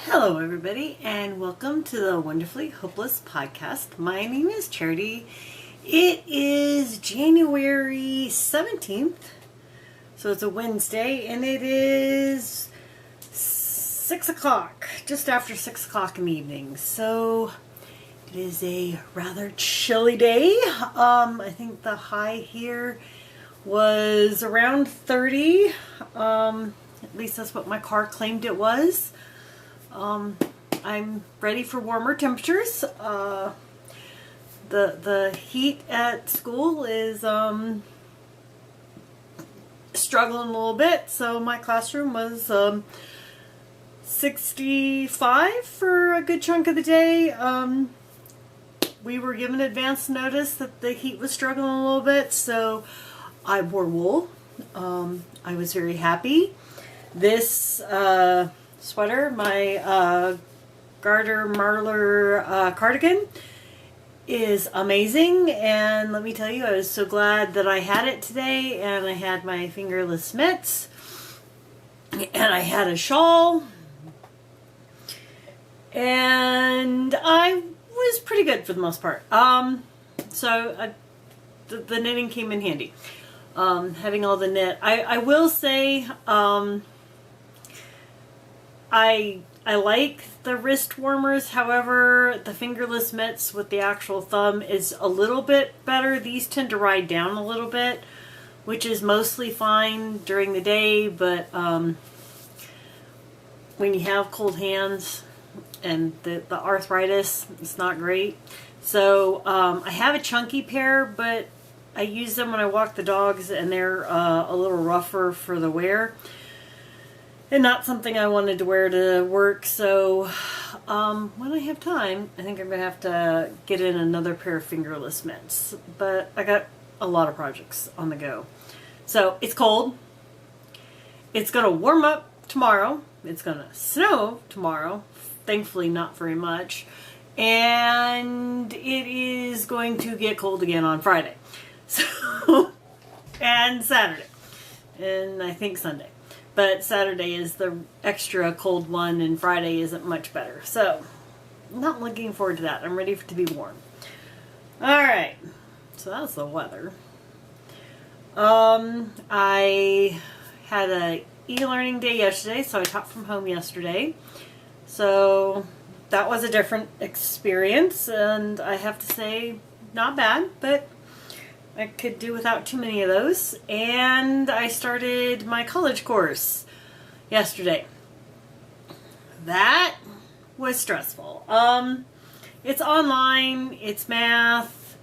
Hello, everybody, and welcome to the Wonderfully Hopeless podcast. My name is Charity. It is January 17th, so it's a Wednesday, and it is 6 o'clock, just after 6 o'clock in the evening. So it is a rather chilly day. I think the high here was around 30. At least that's what my car claimed it was. I'm ready for warmer temperatures. The heat at school is struggling a little bit, so my classroom was 65 for a good chunk of the day. We were given advance notice that the heat was struggling a little bit, so I wore wool. I was very happy. This sweater, my Garter Marler cardigan, is amazing, and let me tell you, I was so glad that I had it today, and I had my fingerless mitts, and I had a shawl, and I was pretty good for the most part. The knitting came in handy. Having all the knit. I will say, I like the wrist warmers. However, the fingerless mitts with the actual thumb is a little bit better. These tend to ride down a little bit, which is mostly fine during the day, but when you have cold hands and the arthritis, it's not great. So I have a chunky pair, but I use them when I walk the dogs, and they're a little rougher for the wear. And not something I wanted to wear to work, so when I have time, I think I'm going to have to get in another pair of fingerless mitts. But I got a lot of projects on the go. So it's cold. It's going to warm up tomorrow. It's going to snow tomorrow. Thankfully not very much. And it is going to get cold again on Friday. So, and Saturday. And I think Sunday. But Saturday is the extra cold one, and Friday isn't much better. So, I'm not looking forward to that. I'm ready to be warm. Alright, so that's the weather. I had a e-learning day yesterday, so I taught from home yesterday. So, that was a different experience, and I have to say, not bad, but I could do without too many of those. And I started my college course yesterday. That was stressful. It's online, it's math.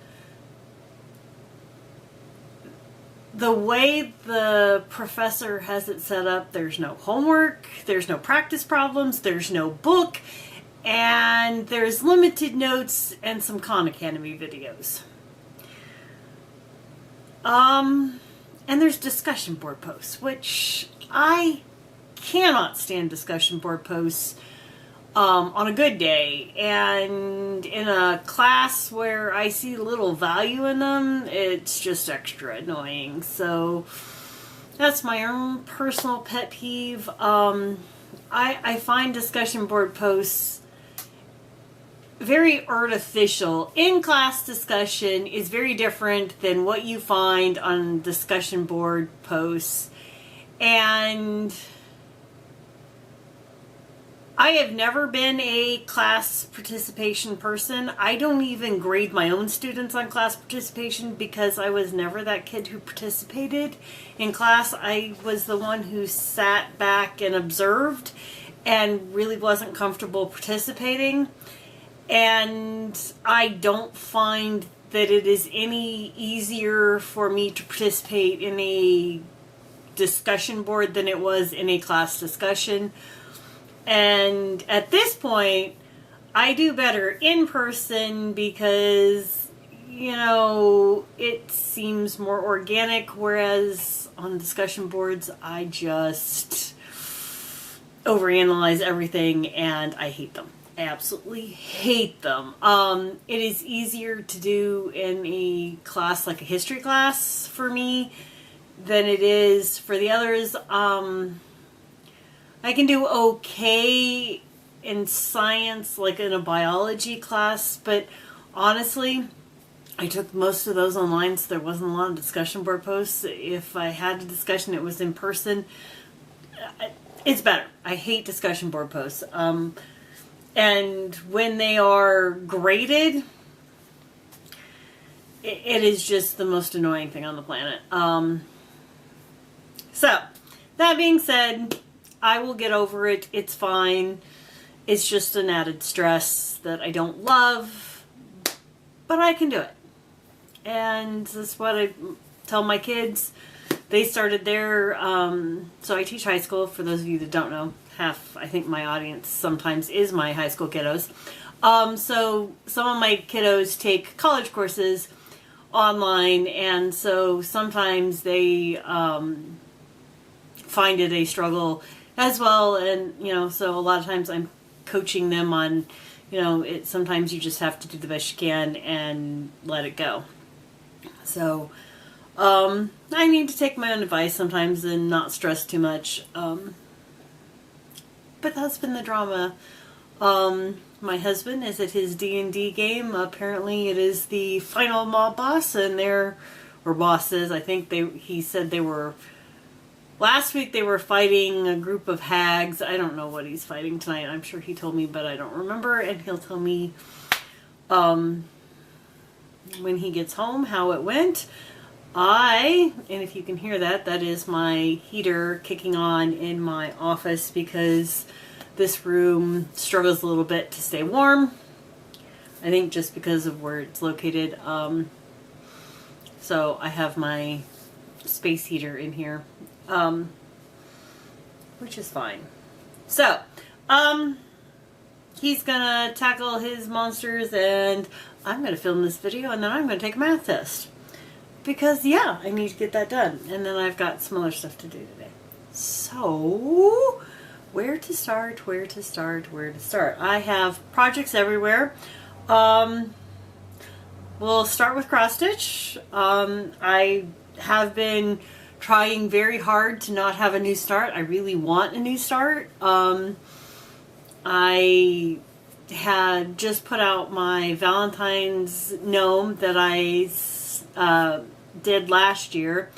The way the professor has it set up, there's no homework, there's no practice problems, there's no book, and there's limited notes and some Khan Academy videos. And there's discussion board posts, which I cannot stand discussion board posts on a good day. And in a class where I see little value in them, it's just extra annoying. So that's my own personal pet peeve. I find discussion board posts very artificial. In-class discussion is very different than what you find on discussion board posts. And I have never been a class participation person. I don't even grade my own students on class participation because I was never that kid who participated in class. I was the one who sat back and observed and really wasn't comfortable participating. And I don't find that it is any easier for me to participate in a discussion board than it was in a class discussion. And at this point, I do better in person because, it seems more organic, whereas on discussion boards, I just overanalyze everything and I hate them. Absolutely hate them. It is easier to do in a class like a history class for me than it is for the others. I can do okay in science, like in a biology class, but honestly, I took most of those online, so there wasn't a lot of discussion board posts. If I had a discussion, it was in person. It's better. I hate discussion board posts. And when they are graded, it is just the most annoying thing on the planet. So, that being said, I will get over it. It's fine. It's just an added stress that I don't love, but I can do it. And that's what I tell my kids. They started their, so I teach high school, for those of you that don't know. Half, I think my audience sometimes is my high school kiddos. So some of my kiddos take college courses online, and so sometimes they find it a struggle as well. And, so a lot of times I'm coaching them on, sometimes you just have to do the best you can and let it go. So, I need to take my own advice sometimes and not stress too much. But that's been the drama. My husband is at his D&D game. Apparently it is the final mob boss, and or bosses. I think he said they were, last week they were fighting a group of hags. I don't know what he's fighting tonight. I'm sure he told me, but I don't remember, and he'll tell me, when he gets home how it went. And if you can hear that, that is my heater kicking on in my office because this room struggles a little bit to stay warm. I think just because of where it's located. So I have my space heater in here, which is fine. So, he's gonna tackle his monsters, and I'm gonna film this video, and then I'm gonna take a math test. Because, yeah, I need to get that done. And then I've got some other stuff to do today. So, where to start? I have projects everywhere. We'll start with cross stitch. I have been trying very hard to not have a new start. I really want a new start. I had just put out my Valentine's gnome that I did last year,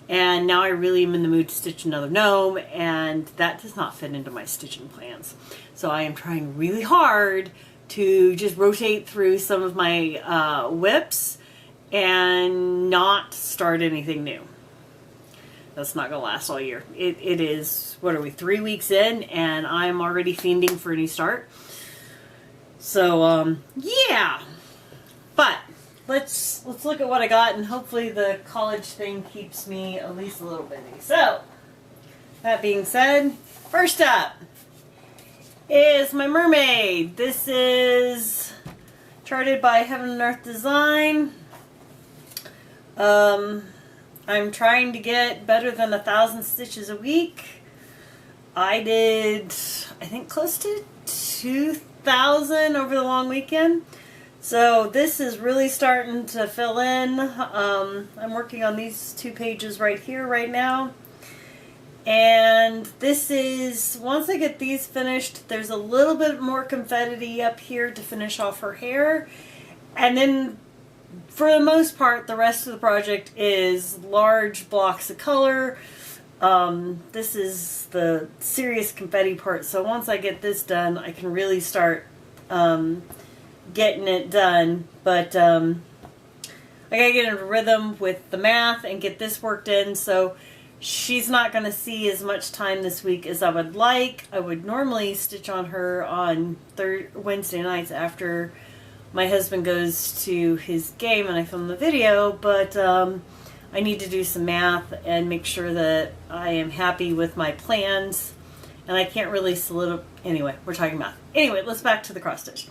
and now I really am in the mood to stitch another gnome, and that does not fit into my stitching plans. So I am trying really hard to just rotate through some of my whips and not start anything new. That's not gonna last all year. It is, what are we, 3 weeks in, and I'm already fiending for a new start. So yeah, but let's look at what I got, and hopefully the college thing keeps me at least a little busy. So, that being said, first up is my mermaid. This is charted by Heaven and Earth Design. I'm trying to get better than 1,000 stitches a week. I did, I think, close to 2,000 over the long weekend. So this is really starting to fill in. I'm working on these 2 pages right here right now. And this is, once I get these finished, there's a little bit more confetti up here to finish off her hair. And then for the most part, the rest of the project is large blocks of color. This is the serious confetti part. So once I get this done, I can really start getting it done. But I gotta get in a rhythm with the math and get this worked in. So she's not going to see as much time this week as I would like. I would normally stitch on her on Wednesday nights after my husband goes to his game and I film the video, but I need to do some math and make sure that I am happy with my plans, and I can't really solidify. Anyway, we're talking math. Anyway, let's back to the cross stitch.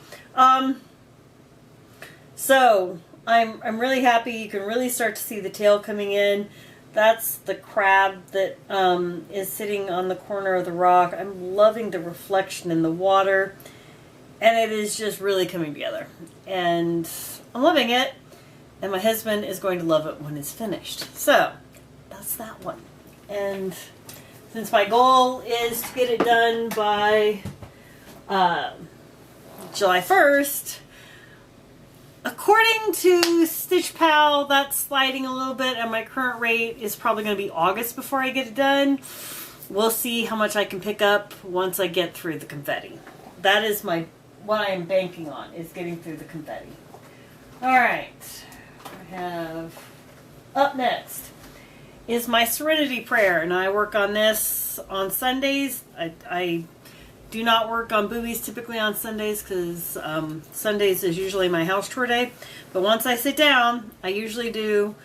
So I'm really happy. You can really start to see the tail coming in. That's the crab that is sitting on the corner of the rock. I'm loving the reflection in the water, and it is just really coming together. And I'm loving it, and my husband is going to love it when it's finished. So that's that one. And since my goal is to get it done by July 1st. According to Stitch Pal, that's sliding a little bit, and my current rate is probably going to be August before I get it done. We'll see how much I can pick up once I get through the confetti. That is what I am banking on, is getting through the confetti. Alright, I have up next is my Serenity Prayer, and I work on this on Sundays. I do not work on boobies typically on Sundays because Sundays is usually my house chore day. But once I sit down, I usually do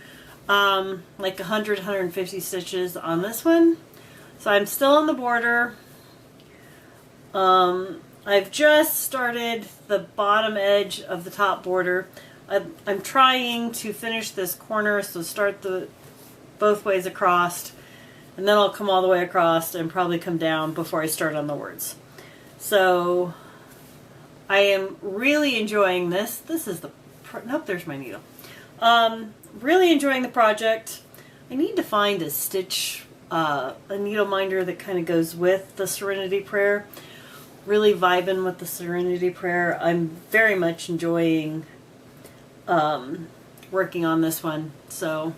like 100, 150 stitches on this one. So I'm still on the border. I've just started the bottom edge of the top border. I'm trying to finish this corner, so start both ways across, and then I'll come all the way across and probably come down before I start on the words. So I am really enjoying this. This is nope, there's my needle. Really enjoying the project. I need to find a stitch, a needle minder that kind of goes with the Serenity Prayer. Really vibing with the Serenity Prayer. I'm very much enjoying working on this one. So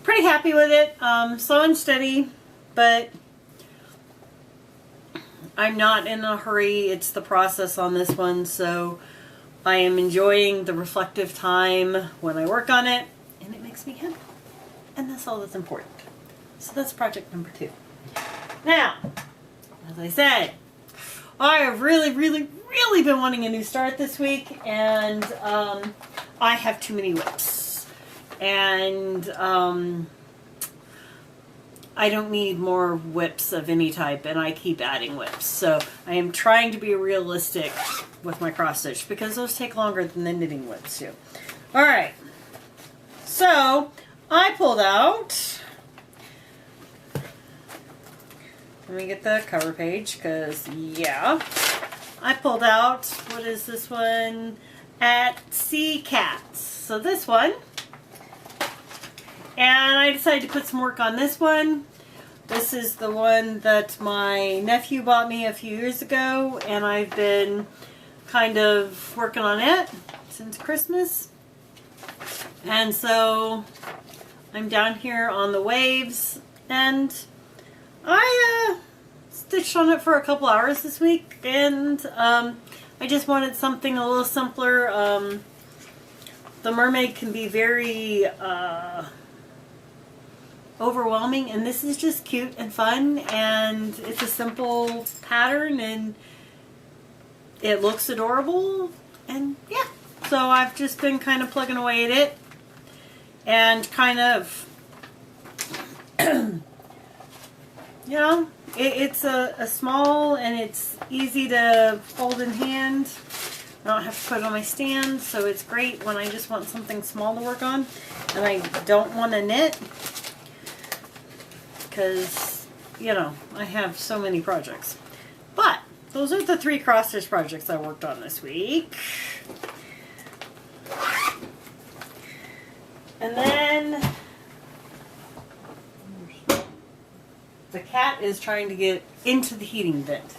pretty happy with it. Slow and steady, but I'm not in a hurry. It's the process on this one, so I am enjoying the reflective time when I work on it, and it makes me happy. And that's all that's important. So that's project number 2. Now, as I said, I have really been wanting a new start this week, and I have too many whips. And I don't need more whips of any type, and I keep adding whips. So I am trying to be realistic with my cross stitch because those take longer than the knitting whips do. Alright, so I pulled out, let me get the cover page because, yeah, I pulled out, what is this one? At Sea Cats. So this one. And I decided to put some work on this one. This is the one that my nephew bought me a few years ago, and I've been kind of working on it since Christmas. And so I'm down here on the waves, and I stitched on it for a couple hours this week, and I just wanted something a little simpler. The mermaid can be very overwhelming, and this is just cute and fun, and it's a simple pattern, and it looks adorable, and yeah. So I've just been kind of plugging away at it, and kind of, you know, it's a small, and it's easy to fold in hand. I don't have to put it on my stand, so it's great when I just want something small to work on, and I don't want to knit. Because, you know, I have so many projects. But those are the 3 cross stitch projects I worked on this week. And then the cat is trying to get into the heating vent.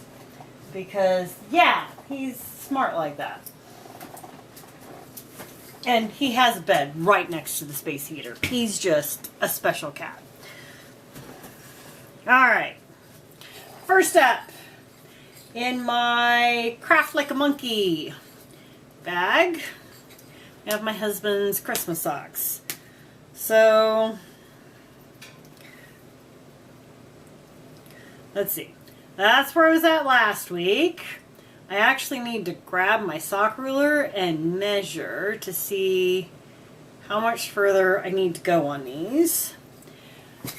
Because, yeah, he's smart like that. And he has a bed right next to the space heater. He's just a special cat. Alright, first up, in my Craft Like a Monkey bag, I have my husband's Christmas socks. So, let's see, that's where I was at last week. I actually need to grab my sock ruler and measure to see how much further I need to go on these.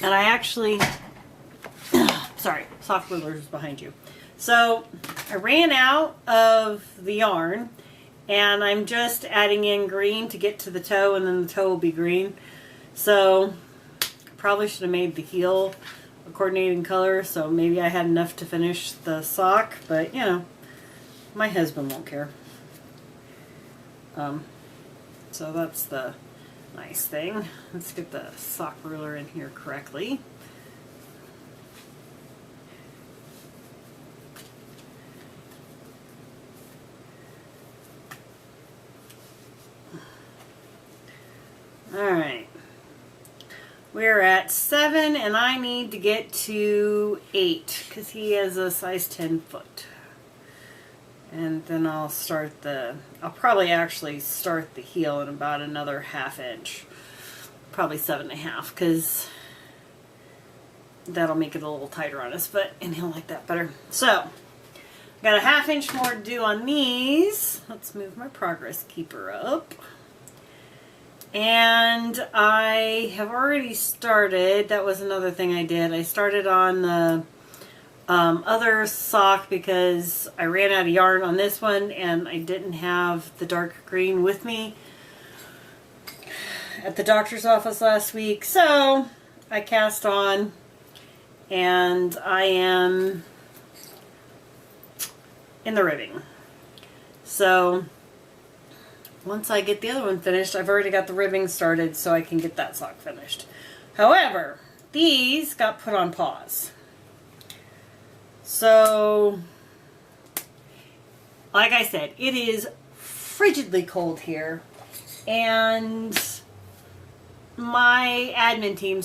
And I actually... Sorry, sock ruler is behind you. So I ran out of the yarn, and I'm just adding in green to get to the toe, and then the toe will be green. So I probably should have made the heel a coordinating color, so maybe I had enough to finish the sock, but you know, my husband won't care. So that's the nice thing. Let's get the sock ruler in here correctly. We're at 7 and I need to get to 8 because he has a size 10 foot. And then I'll probably actually start the heel in about another 1/2 inch. Probably 7.5 because that'll make it a little tighter on us, and he'll like that better. So, got a 1/2 inch more to do on these. Let's move my progress keeper up. And I have already started, that was another thing I did. I started on the other sock because I ran out of yarn on this one and I didn't have the dark green with me at the doctor's office last week. So I cast on and I am in the ribbing. So once I get the other one finished, I've already got the ribbing started so I can get that sock finished. However, these got put on pause. So, like I said, it is frigidly cold here. And my admin team,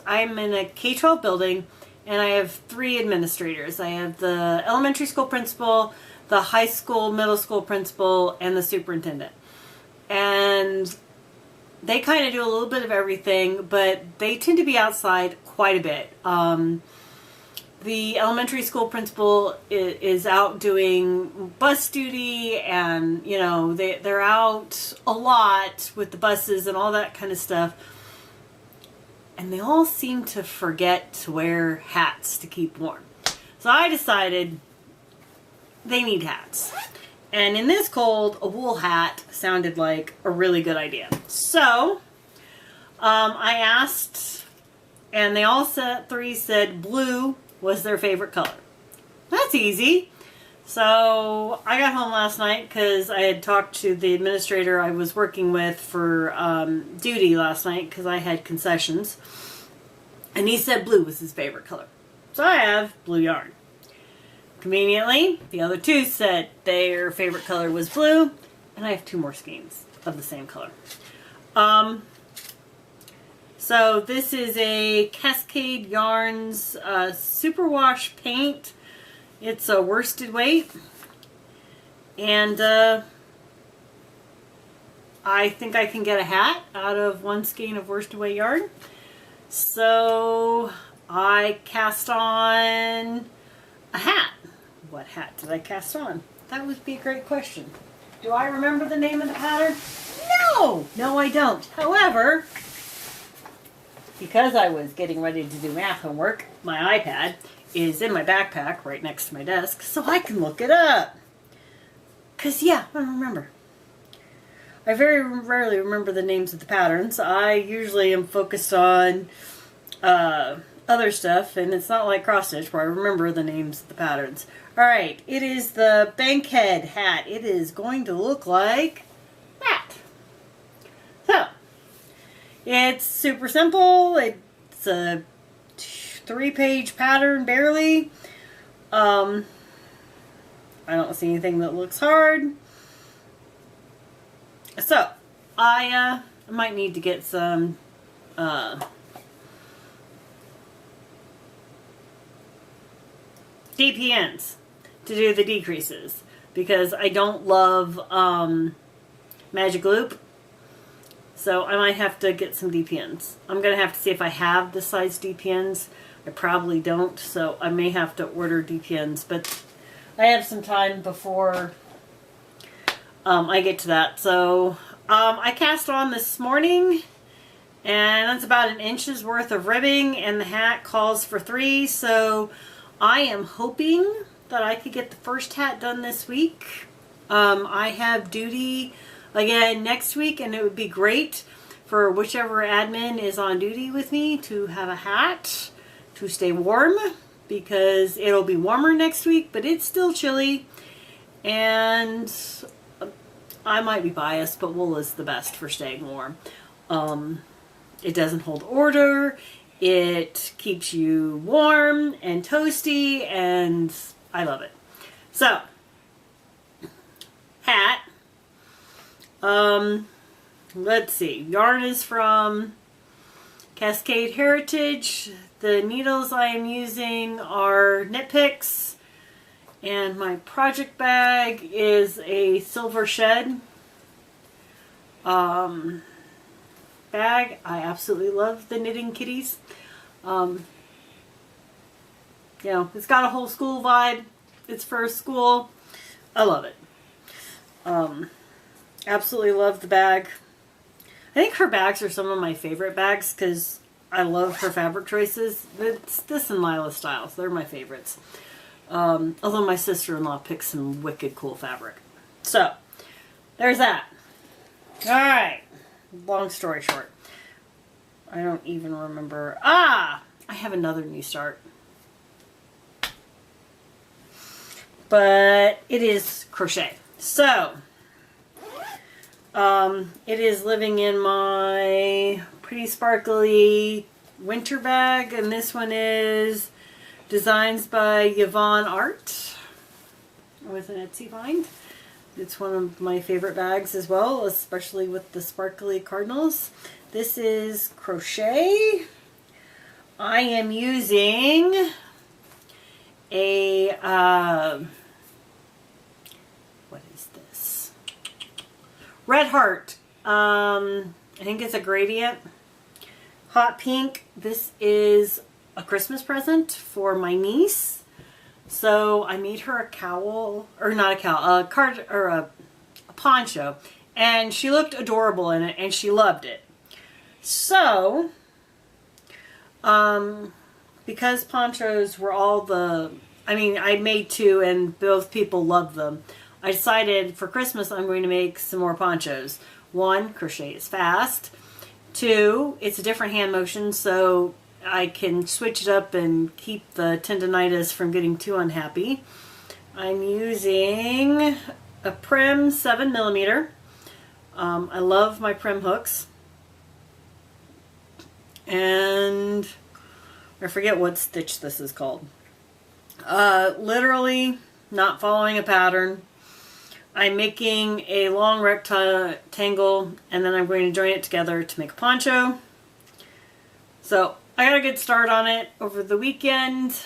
I'm in a K-12 building and I have 3 administrators. I have the elementary school principal, the high school, middle school principal, and the superintendent. And they kind of do a little bit of everything, but they tend to be outside quite a bit. The elementary school principal is out doing bus duty, and they're out a lot with the buses and all that kind of stuff. And they all seem to forget to wear hats to keep warm. So I decided they need hats. And in this cold, a wool hat sounded like a really good idea. So I asked, and they all 3 said blue was their favorite color. That's easy. So I got home last night because I had talked to the administrator I was working with for duty last night because I had concessions. And he said blue was his favorite color. So I have blue yarn. Conveniently, the other 2 said their favorite color was blue, and I have 2 more skeins of the same color. So this is a Cascade Yarns Superwash paint. It's a worsted weight, and I think I can get a hat out of 1 skein of worsted weight yarn. So I cast on a hat. What hat did I cast on? That would be a great question. Do I remember the name of the pattern? No, I don't. However, because I was getting ready to do math homework, my iPad is in my backpack right next to my desk, so I can look it up. Because, I don't remember. I very rarely remember the names of the patterns. I usually am focused on other stuff, and it's not like cross stitch where I remember the names of the patterns. Alright, it is the Bankhead hat. It is going to look like that. So, it's super simple. It's a 3-page pattern, barely. I don't see anything that looks hard. So, I might need to get some DPNs to do the decreases because I don't love Magic Loop. So I might have to get some DPNs. I'm going to have to see if I have the size DPNs. I probably don't, so I may have to order DPNs. But I have some time before I get to that. So I cast on this morning, and that's about 1 inch's worth of ribbing, and the hat calls for 3. So I am hoping that I could get the first hat done this week. I have duty again next week, and it would be great for whichever admin is on duty with me to have a hat to stay warm, because it'll be warmer next week, but it's still chilly, and I might be biased, but wool is the best for staying warm. It doesn't hold odor, it keeps you warm and toasty, and I love it. So, hat. Let's see. Yarn is from Cascade Heritage. The needles I am using are Knit Picks, and my project bag is a Silver Shed bag. I absolutely love the Knitting Kitties. You know, it's got a whole school vibe. It's for school. I love it. Absolutely love the bag. I think her bags are some of my favorite bags because I love her fabric choices. It's this and Lila Styles. They're my favorites. Although my sister-in-law picks some wicked cool fabric. So, there's that. Alright. Long story short. I don't even remember. I have another new start. But it is crochet. So, it is living in my pretty sparkly winter bag, and this one is Designs by Yvonne Art with an Etsy find. It's one of my favorite bags as well, especially with the sparkly cardinals. This is crochet. I am using a what is this? Red Heart. I think it's a gradient. Hot pink. This is a Christmas present for my niece. So I made her a cowl, or not a cowl, a poncho, and she looked adorable in it, and she loved it. So, because ponchos were I made two, and both people loved them. I decided for Christmas I'm going to make some more ponchos. 1, crochet is fast. 2, it's a different hand motion, so I can switch it up and keep the tendonitis from getting too unhappy. I'm using a Prim 7mm. I love my Prim hooks. And I forget what stitch this is called. Literally not following a pattern. I'm making a long rectangle, and then I'm going to join it together to make a poncho. So I got a good start on it over the weekend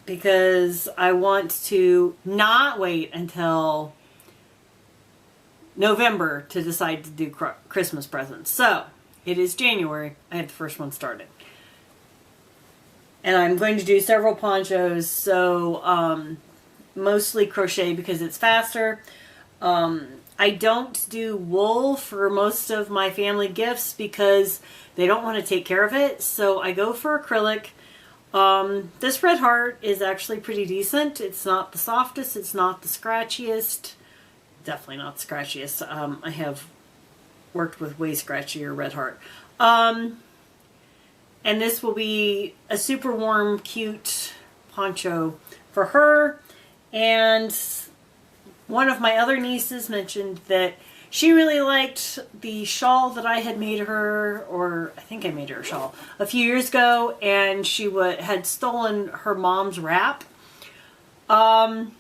because I want to not wait until November to decide to do Christmas presents. So it is January. I have the first one started. And I'm going to do several ponchos, so mostly crochet because it's faster. I don't do wool for most of my family gifts because they don't want to take care of it, so I go for acrylic. This Red Heart is actually pretty decent. It's not the softest, it's not the scratchiest. Definitely not the scratchiest. I have worked with way scratchier Red Heart. And this will be a super warm, cute poncho for her. And one of my other nieces mentioned that she really liked the shawl that I had made her, or I think I made her a shawl, a few years ago, and she had stolen her mom's wrap and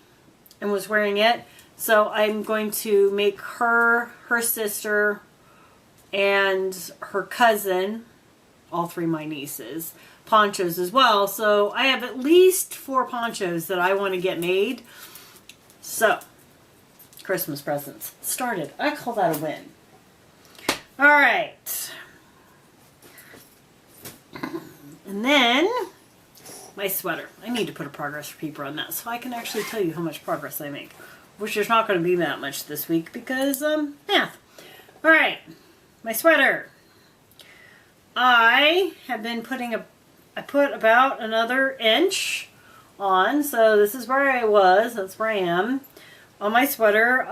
was wearing it. So I'm going to make her sister, and her cousin, all three my nieces, ponchos as well. So I have at least 4 ponchos that I want to get made. So, Christmas presents started. I call that a win. Alright. And then, my sweater. I need to put a progress repeater on that so I can actually tell you how much progress I make. Which there's not going to be that much this week because, math. Alright. My sweater. I have been I put about another inch on, so this is where I was, that's where I am on my sweater.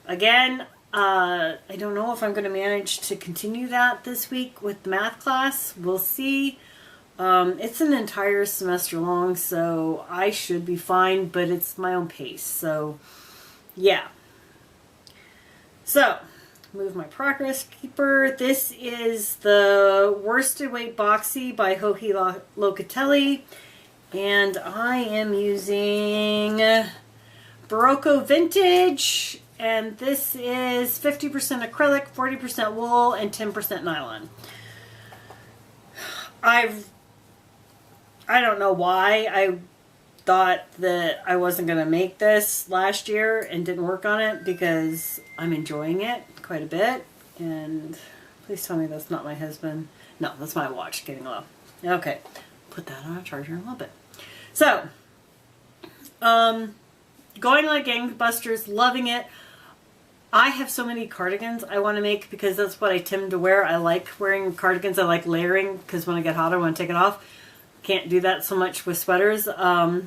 Again, I don't know if I'm going to manage to continue that this week with the math class. We'll see. It's an entire semester long, so I should be fine, but it's my own pace, so yeah. So, move my progress keeper. This is the Worsted Weight Boxy by Joji Locatelli, and I am using Barocco Vintage and this is 50% acrylic, 40% wool, and 10% nylon. I don't know why I thought that I wasn't going to make this last year and didn't work on it, because I'm enjoying it quite a bit. And please tell me that's not my husband. No, that's my watch getting low. Okay, put that on a charger in a little bit. So, going like gangbusters, loving it. I have so many cardigans I want to make because that's what I tend to wear. I like wearing cardigans. I like layering because when I get hot, I want to take it off. Can't do that so much with sweaters. But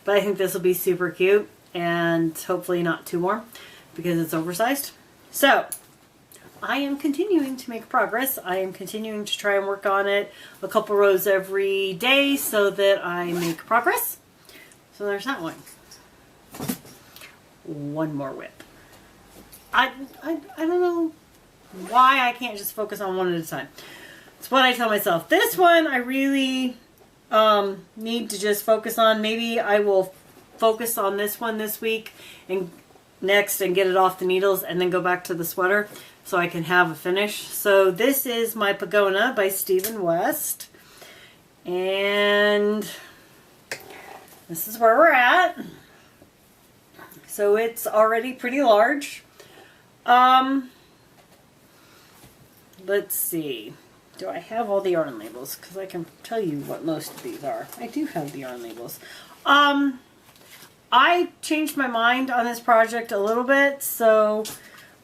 I think this will be super cute and hopefully not too warm because it's oversized. So, I am continuing to make progress. I am continuing to try and work on it a couple rows every day so that I make progress. So there's that one. One more whip. I don't know why I can't just focus on one at a time. It's what I tell myself. This one I really need to just focus on. Maybe I will focus on this one this week and next and get it off the needles and then go back to the sweater so I can have a finish. So this is my Pagona by Stephen West. And this is where we're at. So it's already pretty large. Let's see. Do I have all the yarn labels? Because I can tell you what most of these are. I do have the yarn labels. I changed my mind on this project a little bit, so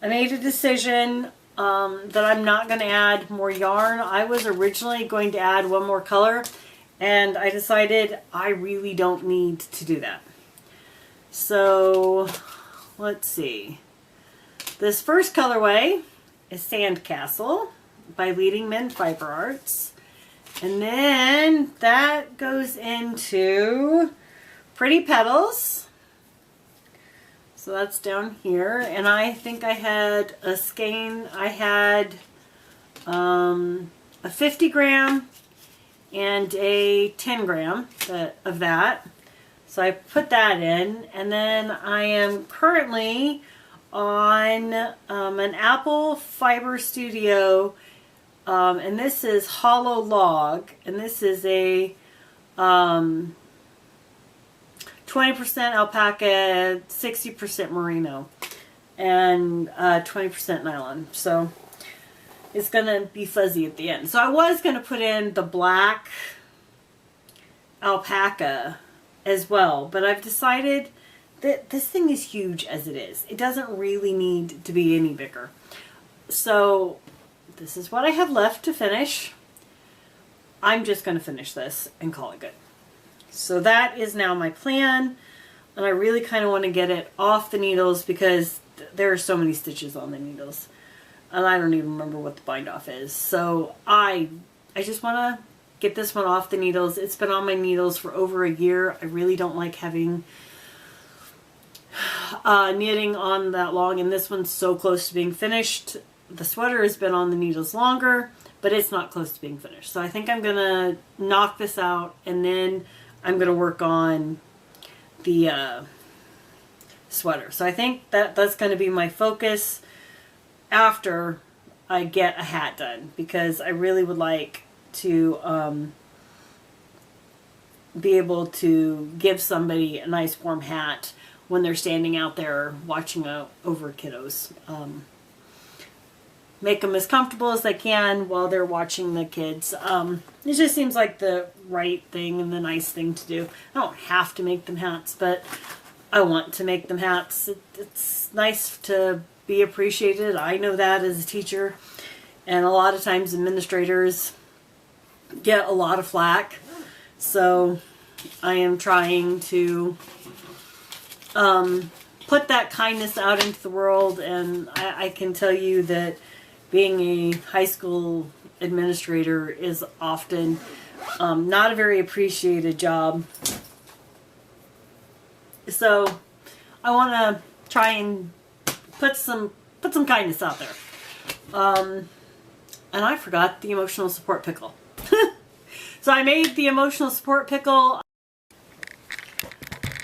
I made a decision that I'm not going to add more yarn. I was originally going to add one more color, and I decided I really don't need to do that. So, let's see. This first colorway is Sandcastle by Leading Men Fiber Arts. And then that goes into Pretty Petals. So that's down here. And I think I had a skein. I had a 50 gram and a 10 gram of that. So I put that in. And then I am currently on an Apple Fiber Studio, and this is Hollow Log, and this is a 20% alpaca, 60% merino, and 20% nylon. So it's going to be fuzzy at the end. So I was going to put in the black alpaca as well, but I've decided this thing is huge as it is. It doesn't really need to be any bigger. So this is what I have left to finish. I'm just going to finish this and call it good. So that is now my plan. And I really kind of want to get it off the needles because there are so many stitches on the needles. And I don't even remember what the bind off is. So I just want to get this one off the needles. It's been on my needles for over a year. I really don't like having knitting on that long, and this one's so close to being finished. The sweater has been on the needles longer, but it's not close to being finished. So I think I'm gonna knock this out, and then I'm gonna work on the sweater. So I think that's gonna be my focus after I get a hat done, because I really would like to be able to give somebody a nice warm hat when they're standing out there watching over kiddos. Make them as comfortable as they can while they're watching the kids. It just seems like the right thing and the nice thing to do. I don't have to make them hats, but I want to make them hats. It's nice to be appreciated. I know that as a teacher. And a lot of times administrators get a lot of flack. So I am trying to put that kindness out into the world, and I can tell you that being a high school administrator is often not a very appreciated job. So I want to try and put some kindness out there. And I forgot the emotional support pickle. So I made the emotional support pickle.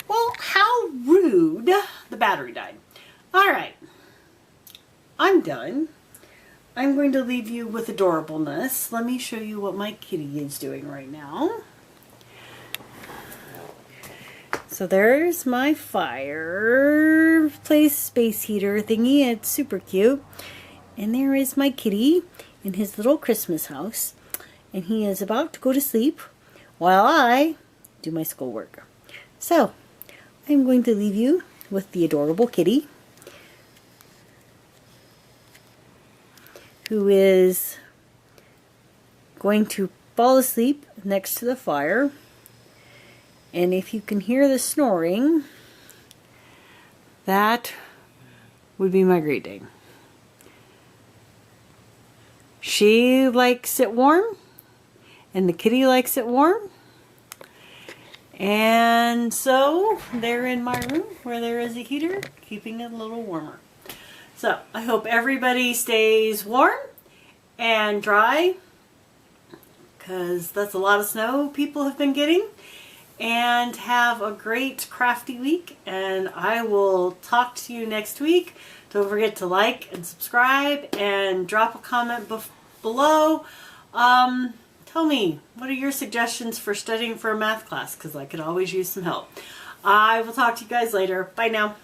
Well, how rude. The battery died. All right, I'm done. I'm going to leave you with adorableness. Let me show you what my kitty is doing right now. So there's my fireplace space heater thingy. It's super cute. And there is my kitty in his little Christmas house. And he is about to go to sleep while I do my schoolwork. So I'm going to leave you with the adorable kitty, who is going to fall asleep next to the fire. And if you can hear the snoring, that would be my Great Dane. She likes it warm, and the kitty likes it warm. And so they're in my room where there is a heater, keeping it a little warmer. So I hope everybody stays warm and dry, because that's a lot of snow people have been getting. And have a great crafty week, and I will talk to you next week. Don't forget to like and subscribe and drop a comment below. Tell me, what are your suggestions for studying for a math class, because I could always use some help. I will talk to you guys later. Bye now.